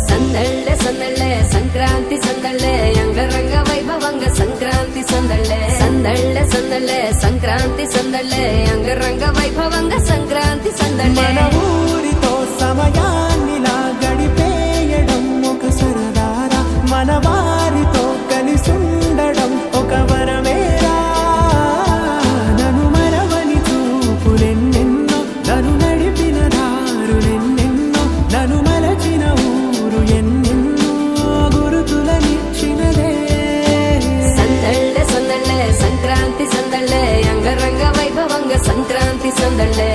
సందళ్ళే సందళ్ళే సంక్రాంతి సందళ్ళే అంగరంగ వైభవంగ సంక్రాంతి సందళ్ళే సందళ్ళే సందళ్ళే సంక్రాంతి సందళ్ళే అంగరంగ వైభవంగ సంక్రాంతి సందళ్ళే మన ఊరితో సమయాన్నిలా గడిపేయడం ఒక సరదారా మన వారితో కలిసుండడం ఒక వరమేరా నన్ను మరవని చూపులెన్నెన్నో నన్ను నడిపిన దారులెన్నెన్నో నన్ను మలచిన ఊరు ఎన్నెన్నో గురుతులనిచ్చినదే సందళ్ళే సందళ్ళే సంక్రాంతి సందళ్ళే అంగరంగ వైభవంగ సంక్రాంతి సందళ్ళే